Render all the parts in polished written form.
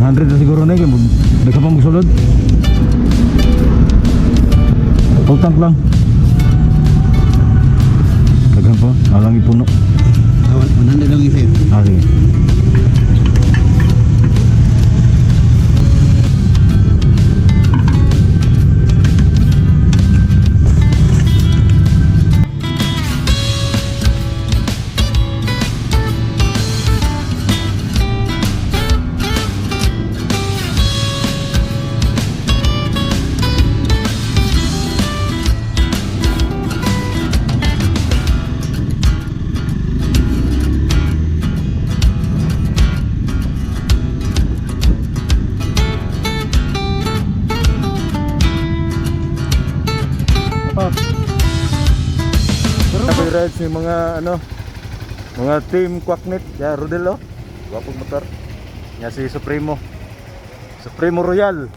100 na siguro na yun. Dagka pa magsulod. Full tank lang. Daghan po, alang ipuno. 100 lang isa. Ah, sige. Rides yung mga mga team Quacknet ya Rodelo wapog motor nya si Supremo Royal.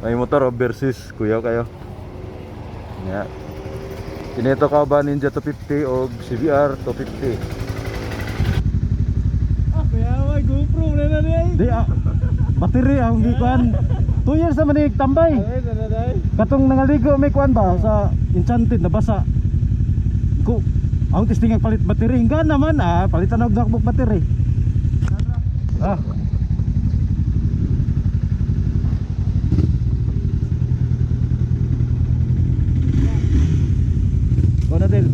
May motor versus kuya kayo nya kinito ka ba Ninja 250 o CBR 250 Kaya may GoPro na di battery ang gikuan 2 years na manig tambay. Katong nangaligo may kuan ba sa Enchanted nabasa. Ko ang testing ang palit battery hingga naman palitan og dakbok battery. Ah. Kuno del.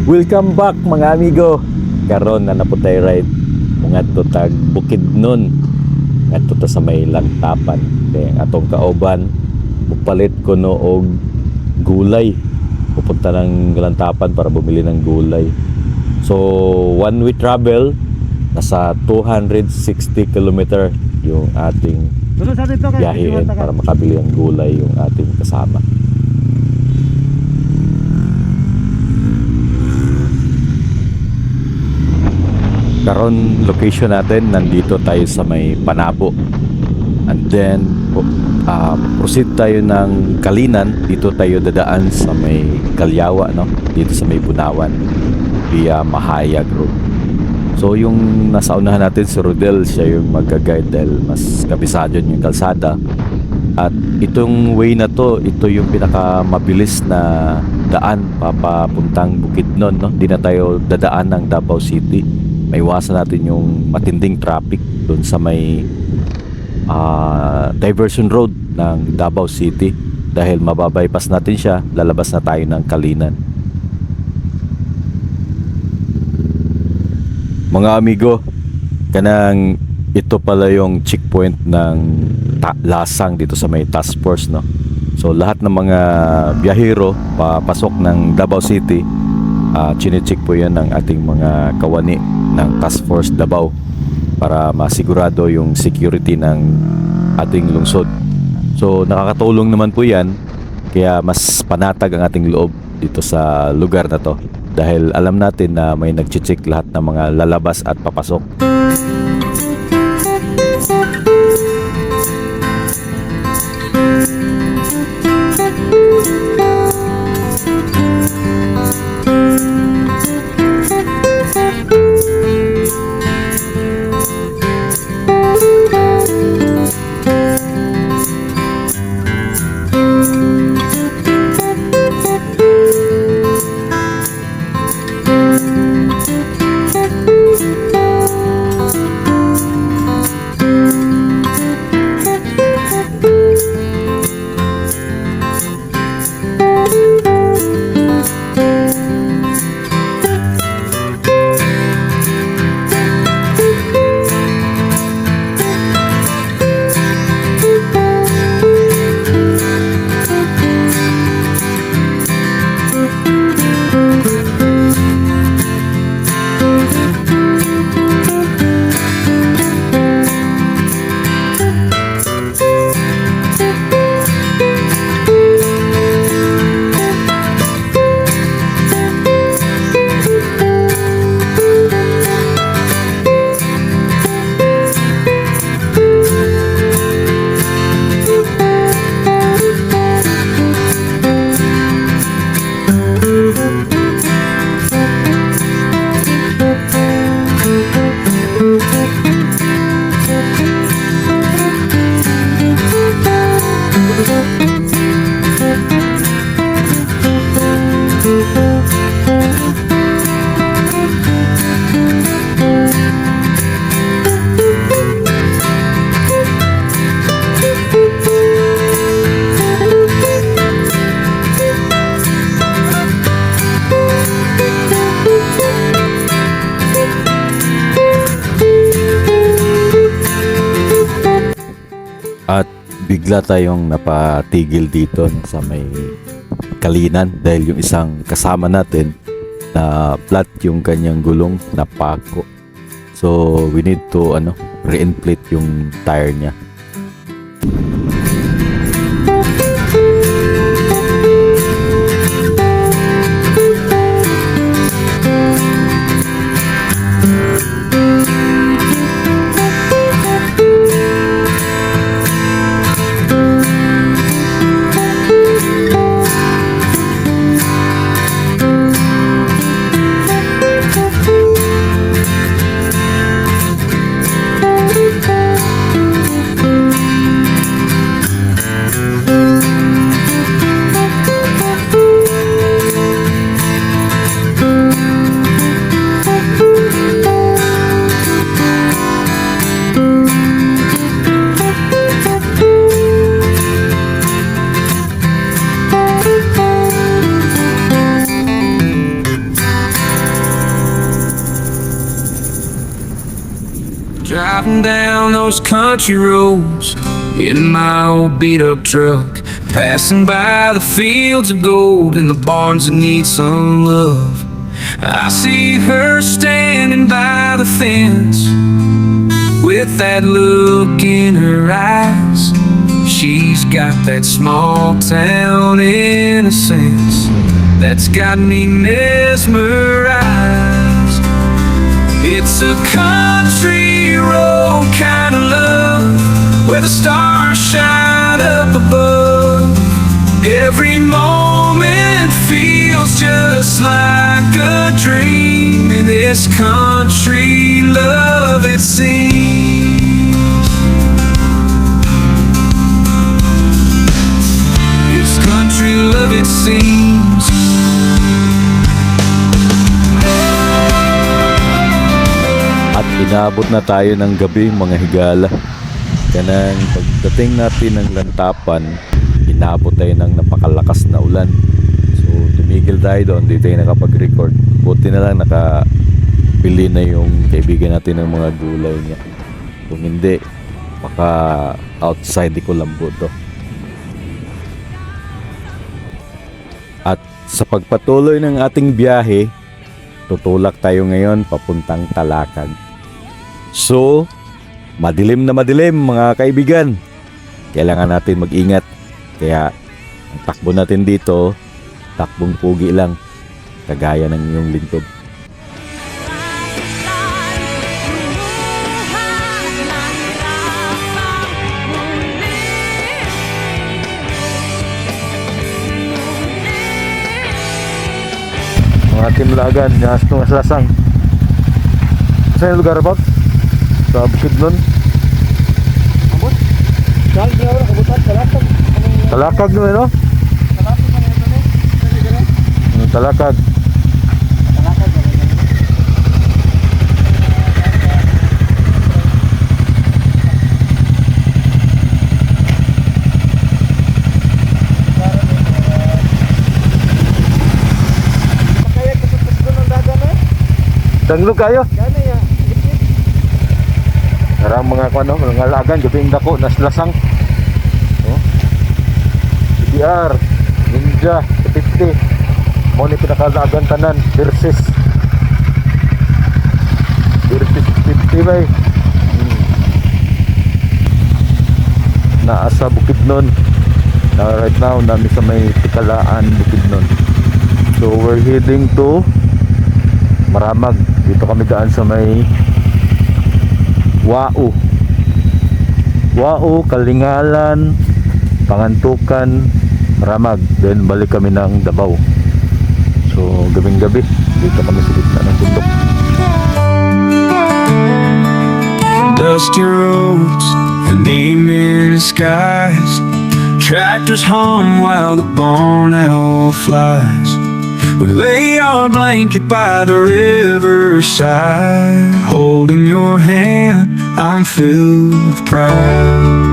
Welcome back mga amigo. Karon na naputay ride ngadto tag Bukidnon ngadto ta sa may Lantapan kay atong kauban mupalit ko no og gulay pupunta ng Lantapan para bumili ng gulay. So one way travel nasa 260 km yung ating biyahe para makabili ng gulay yung ating kasama. Karon location natin nandito tayo sa may Panabo and then proceed tayo ng Kalinan. Dito tayo dadaan sa may Kalyawa dito sa may Bunawan via Mahayag Road. So yung nasa unahan natin si Rodel, siya yung mag-guide dahil mas kabisado yung kalsada at itong way na to, ito yung pinaka mabilis na daan papuntang Bukidnon Di na tayo dadaan ng Davao City. Maiwasan natin yung matinding traffic doon sa may diversion road ng Davao City dahil mababypass natin siya, lalabas na tayo ng Kalinan. Mga amigo, kanang ito pala yung checkpoint ng Lasang dito sa may task force So lahat ng mga biyahero papasok ng Davao City, chine-check po yan ng ating mga kawani ng Task Force Davao para masigurado yung security ng ating lungsod. So nakakatulong naman po yan kaya mas panatag ang ating loob dito sa lugar na to dahil alam natin na may nag-check lahat ng mga lalabas at papasok. bigla tayong napatigil dito sa may Kalinan dahil yung isang kasama natin na flat yung kanyang gulong na pako. So we need to re-inflate yung tire niya. Driving down those country roads in my old beat up truck, passing by the fields of gold and the barns that need some love. I see her standing by the fence with that look in her eyes. She's got that small town innocence that's got me mesmerized. It's a country road kind of love, where the stars shine up above. Every moment feels just like a dream in this country love, it seems. This country love, it seems. At inaabot na tayo ng gabi mga higala. Kanang pagdating natin ng Lantapan, inaabot tayo ng napakalakas na ulan. So tumigil tayo doon, di tayo nakapag-record. Buti na lang nakapili na yung kaibigan natin ng mga gulay niya. Kung hindi, baka outside di ko lambo to. At sa pagpatuloy ng ating biyahe, tutulak tayo ngayon papuntang Talakag. So, madilim na madilim mga kaibigan. Kailangan natin mag-ingat. Kaya, ang takbo natin dito, takbong pugi lang. Kagaya ng iyong lingkod. Mga timlagan, yas nung aslasang. Saan yung lugar ba? Sa Bukidnon? Abot? Saan siya wala kabutan? Talakag. Talakag no, no? Talakag man ito ni? Talakag. Talakag. Kaya kusutos ko ng dagan eh? Danglog kayo. Gana ya. Karang mga mga lagan, gabing dako, naslasang. Oh. CBR, Ninja, 50. Mo ni pinakalagan tanan, versus 50 bay. Naasa Bukidnon. Right now, nami sa may Tikalaan, Bukidnon. So, we're heading to Maramag. Dito kami daan sa may Wau, Kalingalan, Pangantukan, Maramag. Then balik kami ng Davao. So gabing-gabi dito kami sa gitna ng bundok. Dusty roads, the evening skies, tractors hum while the barn owl flies. We lay our blanket by the riverside, holding your hand, I'm filled with pride.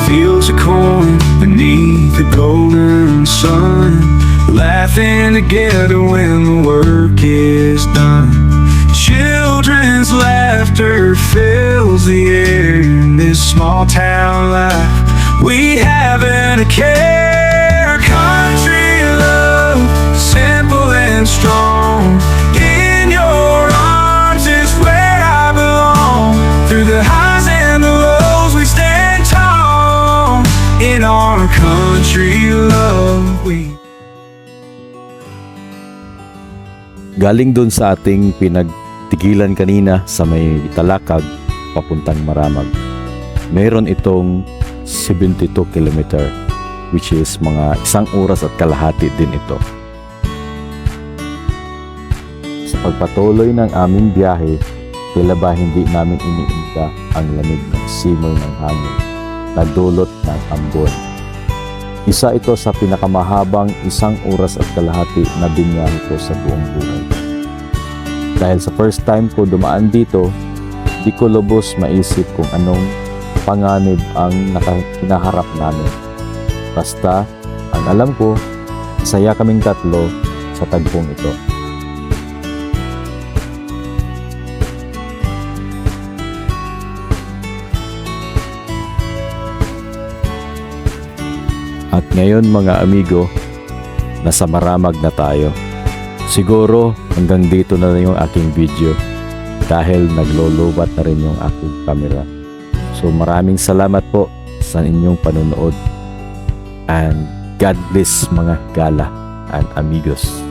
Fields of corn beneath the golden sun, laughing together when the work is done. Children's laughter fills the air small town life we haven't a care. Country love, simple and strong. In your arms is where I belong. Through the highs and the lows we stand tall. In our country love we. Galing dun sa ating pinagtigilan kanina sa may Talakag papuntang Maramag, meron itong 72 kilometer, which is mga 1 oras at kalahati din ito. Sa pagpatuloy ng aming biyahe, tila ba hindi namin iniinda ang lamig ng simoy ng hangin na dulot ng ambon. Isa ito sa pinakamahabang 1 oras at kalahati na binyahe ko sa buong buhay. Dahil sa first time ko dumaan dito, di ko lubos maisip kung anong panganib ang hinaharap namin. Basta, ang alam ko, saya kaming tatlo sa tagpong ito. At ngayon mga amigo, nasa Maramag na tayo. Siguro hanggang dito na yung aking video dahil naglolobat na rin yung aking camera. So maraming salamat po sa inyong panonood and God bless mga gala and amigos.